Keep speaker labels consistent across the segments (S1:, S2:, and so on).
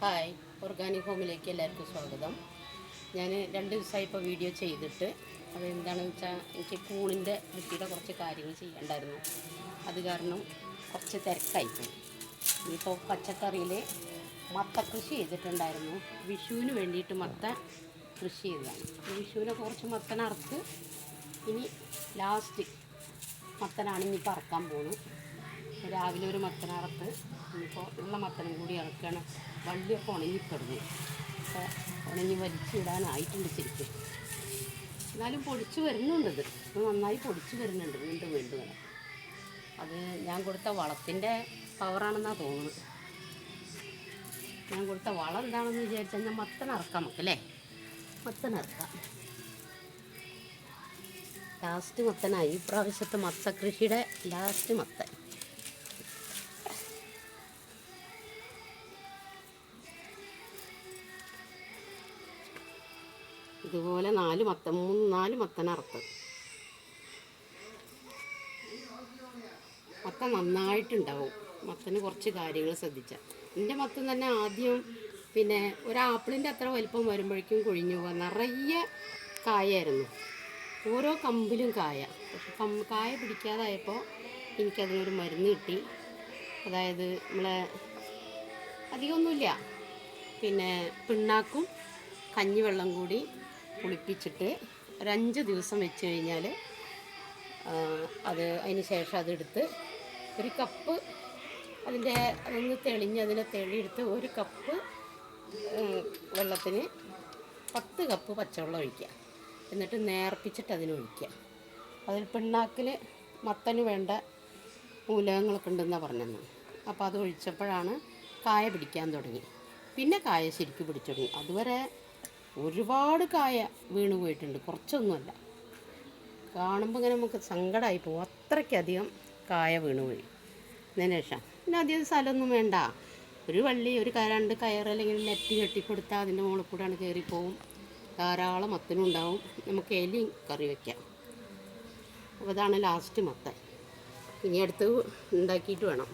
S1: Hi, organic ഹോമിലേക്ക് എല്ലാവർക്കും സ്വാഗതം. ഞാൻ 2 ദിവസമായി ഇപ്പോൾ വീഡിയോ ചെയ്തിട്ട് അതെന്താണെന്ന് വെച്ചാൽ എനിക്ക് കൂണിൻ്റെ കൃഷിയുടെ കുറച്ച് കാര്യങ്ങൾ ചെയ്യേണ്ടായിരുന്നു. അത് കാരണം കുറച്ച് തിരക്കായിപ്പോയി. ഇപ്പോൾ പച്ചക്കറിയിൽ മത്ത കൃഷി ചെയ്തിട്ടുണ്ടായിരുന്നു. വിഷുവിന് വേണ്ടിയിട്ട് മത്ത കൃഷി ചെയ്തതാണ്. വിഷുവിനെ കുറച്ച് മത്തനറുത്ത് ഇനി ലാസ്റ്റ് മത്തനാണ് ഇനി പറക്കാൻ പോകുന്നത്. രാവിലെ ഒരു മത്തനറുത്ത് ഇനിയിപ്പോൾ ഉള്ള മത്തനും കൂടി ഇറക്കുകയാണ്. വള്ളിയൊക്കെ ഉണങ്ങിത്തുടങ്ങി, അപ്പോൾ ഉണങ്ങി വലിച്ചിടാനായിട്ടുണ്ട് ശരിക്കും. എന്നാലും പൊടിച്ച് വരുന്നുണ്ട്. ഇത് നന്നായി പൊടിച്ച് വരുന്നുണ്ട്. വീണ്ടും വീണ്ടും വേണം. അത് ഞാൻ കൊടുത്ത വളത്തിൻ്റെ പവറാണെന്നാണ് തോന്നുന്നത്. ഞാൻ കൊടുത്ത വളം എന്താണെന്ന് വിചാരിച്ചാൽ ഞാൻ മത്തനറക്കാം നമുക്കല്ലേ. മത്തനറക്കാം. ലാസ്റ്റ് മത്തനായി. ഈ പ്രാവശ്യത്തെ മത്ത കൃഷിയുടെ ലാസ്റ്റ് മത്തൻ. ഇതുപോലെ 4 മത്തൻ അറുത്ത്. മത്ത നന്നായിട്ടുണ്ടാവും. മത്തന് കുറച്ച് കാര്യങ്ങൾ ശ്രദ്ധിച്ചാൽ. എൻ്റെ മത്തൻ തന്നെ ആദ്യം പിന്നെ ഒരു ആപ്പിളിൻ്റെ അത്ര വലിപ്പം വരുമ്പോഴേക്കും കൊഴിഞ്ഞു പോകാൻ നിറയെ കായായിരുന്നു. ഓരോ കമ്പിലും കായ. പക്ഷെ കായ പിടിക്കാതായപ്പോൾ എനിക്കതിനൊരു മരുന്ന് കിട്ടി. അതായത് നമ്മളെ അധികമൊന്നുമില്ല, പിന്നെ പിണ്ണാക്കും കഞ്ഞിവെള്ളം കൂടി പുളിപ്പിച്ചിട്ട് ഒരു 5 ദിവസം വെച്ച് കഴിഞ്ഞാൽ അതിന് ശേഷം അതെടുത്ത് ഒരു കപ്പ് അതൊന്ന് തെളിഞ്ഞ് അതിനെ തെളിയെടുത്ത് 1 കപ്പ് വെള്ളത്തിന് 10 കപ്പ് പച്ചവെള്ളം ഒഴിക്കുക. എന്നിട്ട് നേർപ്പിച്ചിട്ട് അതിനൊഴിക്കുക. അതിൽ പിണ്ണാക്കിൽ മത്തന് വേണ്ട മൂലകങ്ങളൊക്കെ ഉണ്ടെന്നാണ് പറഞ്ഞത്. അപ്പോൾ അത് ഒഴിച്ചപ്പോഴാണ് കായ പിടിക്കാൻ തുടങ്ങി. പിന്നെ കായ ശരിക്കും പിടിച്ചു തുടങ്ങി. അതുവരെ ഒരുപാട് കായ വീണ് പോയിട്ടുണ്ട്, കുറച്ചൊന്നുമല്ല. കാണുമ്പോൾ ഇങ്ങനെ നമുക്ക് സങ്കടമായി പോകും. അത്രയ്ക്കധികം കായ വീണ് പോയി. അതിന് ശേഷം പിന്നെ അധികം സ്ഥലമൊന്നും വേണ്ട. ഒരു വള്ളി, ഒരു 2 കയർ അല്ലെങ്കിൽ നെറ്റ് കെട്ടിക്കൊടുത്താൽ അതിൻ്റെ മുകളിൽ കൂടെയാണ് കയറിപ്പോവും. ധാരാളം മത്തനും ഉണ്ടാവും. നമുക്ക് എലിയും കറി വയ്ക്കാം. അപ്പോൾ ഇതാണ് ലാസ്റ്റ് മത്തൻ. ഇനി അടുത്ത് ഉണ്ടാക്കിയിട്ട് വേണം.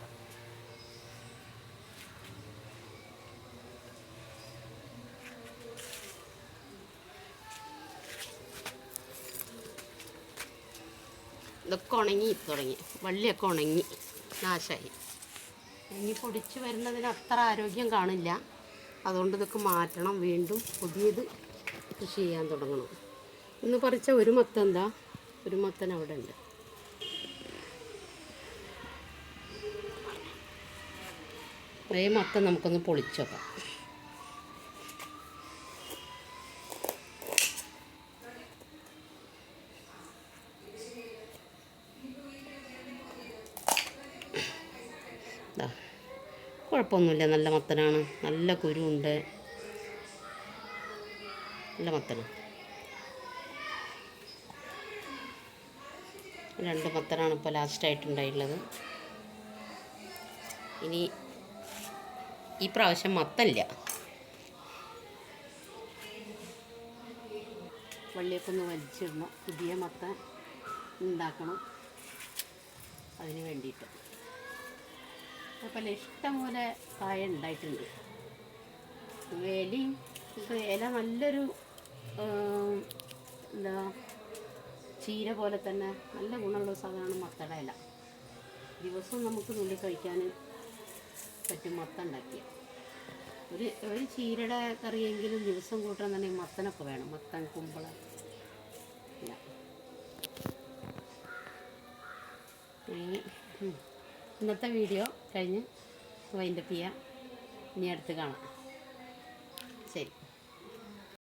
S1: ഇതൊക്കെ ഉണങ്ങി തുടങ്ങി. വള്ളിയൊക്കെ ഉണങ്ങി നാശമായി. ഇനി പൊടിച്ച് വരുന്നതിന് അത്ര ആരോഗ്യം കാണില്ല. അതുകൊണ്ട് ഇതൊക്കെ മാറ്റണം. വീണ്ടും പുതിയത് കൃഷി ചെയ്യാൻ തുടങ്ങണം. ഇന്ന് പറിച്ച ഒരു മത്തൻ അവിടെ ഉണ്ട്. അതേ മത്തൻ നമുക്കൊന്ന് പൊളിച്ചോക്കാം. കുഴപ്പമൊന്നുമില്ല, നല്ല മത്തനാണ്. നല്ല കുരുണ്ട്. നല്ല മത്തനാണ്. 2 മത്തനാണ് ഇപ്പോൾ ലാസ്റ്റായിട്ടുണ്ടായിട്ടുള്ളത്. ഇനി ഈ പ്രാവശ്യം മത്തനില്ല. വള്ളിയൊക്കെ ഒന്ന് വലിച്ചിടണം. പുതിയ മത്തൻ ഉണ്ടാക്കണം. അതിന് വേണ്ടിയിട്ട് അപ്പോൾ ഇഷ്ടംപോലെ കായ ഉണ്ടായിട്ടുണ്ട്. ഇലയും ഇല നല്ലൊരു ചീര പോലെ തന്നെ നല്ല ഗുണമുള്ള സാധനമാണ് മത്തയുടെ ഇല. ദിവസവും നമുക്ക് നുള്ളി കഴിക്കാൻ പറ്റും. മത്ത ഉണ്ടാക്കിയ ഒരു ചീരയുടെ കറിയെങ്കിലും ദിവസം കൂട്ടാൻ തന്നെ മത്തനൊക്കെ വേണം. മത്തൻ, കുമ്പളം ഇല്ല. ഇന്നത്തെ വീഡിയോ കഴിഞ്ഞ് വൈൻഡപ്പ് ചെയ്യാം. ഇനി അടുത്ത് കാണാം. ശരി.